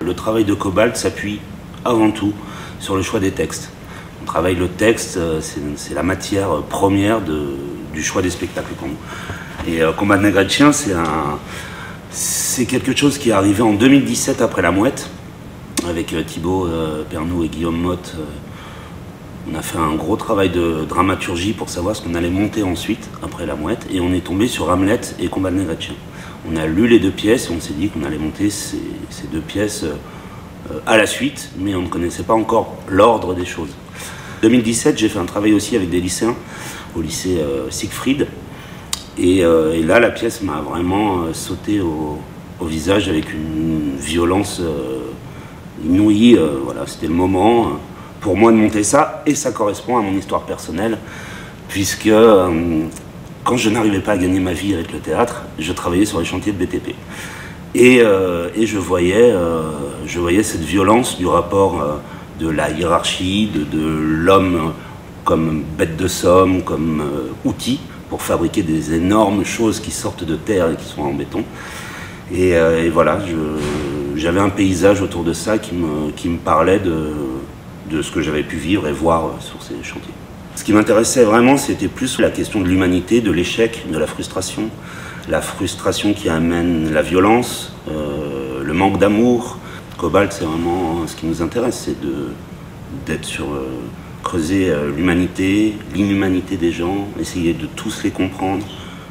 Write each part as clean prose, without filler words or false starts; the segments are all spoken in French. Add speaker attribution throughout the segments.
Speaker 1: Le travail de Cobalt s'appuie avant tout sur le choix des textes. On travaille le texte, c'est la matière première du choix des spectacles pour nous. Et Combat de Nègre et de Chien, c'est quelque chose qui est arrivé en 2017 après La Mouette, avec Thibaut Pernoud et Guillaume Motte. On a fait un gros travail de dramaturgie pour savoir ce qu'on allait monter ensuite, après La Mouette, et on est tombé sur Hamlet et Combat de Nègre et de Chien. On a lu les deux pièces et on s'est dit qu'on allait monter ces deux pièces à la suite, mais on ne connaissait pas encore l'ordre des choses. En 2017, j'ai fait un travail aussi avec des lycéens, au lycée Siegfried, et là, la pièce m'a vraiment sauté au visage avec une violence inouïe. Voilà, c'était le moment pour moi de monter ça, et ça correspond à mon histoire personnelle, puisque quand je n'arrivais pas à gagner ma vie avec le théâtre, je travaillais sur les chantiers de BTP. Et je voyais cette violence du rapport de la hiérarchie, de l'homme comme bête de somme, comme outil pour fabriquer des énormes choses qui sortent de terre et qui sont en béton. Et voilà, j'avais un paysage autour de ça qui me parlait de ce que j'avais pu vivre et voir sur ces chantiers. Ce qui m'intéressait vraiment, c'était plus la question de l'humanité, de l'échec, de la frustration qui amène la violence, le manque d'amour. Cobalt, c'est vraiment ce qui nous intéresse, c'est d'être sur creuser l'humanité, l'inhumanité des gens, essayer de tous les comprendre,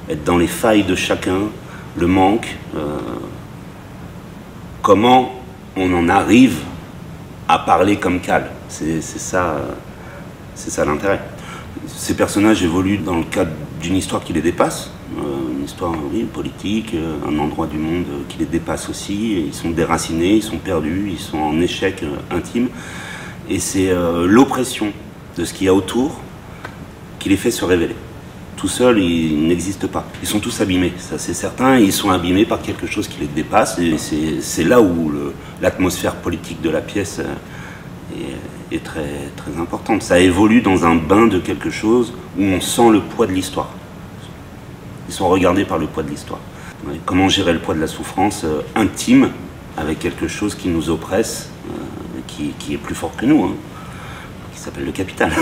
Speaker 1: être dans les failles de chacun, le manque, comment on en arrive à parler comme Cal. C'est ça l'intérêt. Ces personnages évoluent dans le cadre d'une histoire qui les dépasse, une histoire politique, un endroit du monde qui les dépasse aussi. Ils sont déracinés, ils sont perdus, ils sont en échec intime. Et c'est l'oppression de ce qu'il y a autour qui les fait se révéler. Tout seuls, ils n'existent pas. Ils sont tous abîmés, ça c'est certain. Ils sont abîmés par quelque chose qui les dépasse. Et c'est là où l'atmosphère politique de la pièce est très, très importante. Ça évolue dans un bain de quelque chose où on sent le poids de l'histoire. Ils sont regardés par le poids de l'histoire. Comment gérer le poids de la souffrance intime avec quelque chose qui nous oppresse, qui est plus fort que nous, hein, qui s'appelle le capital.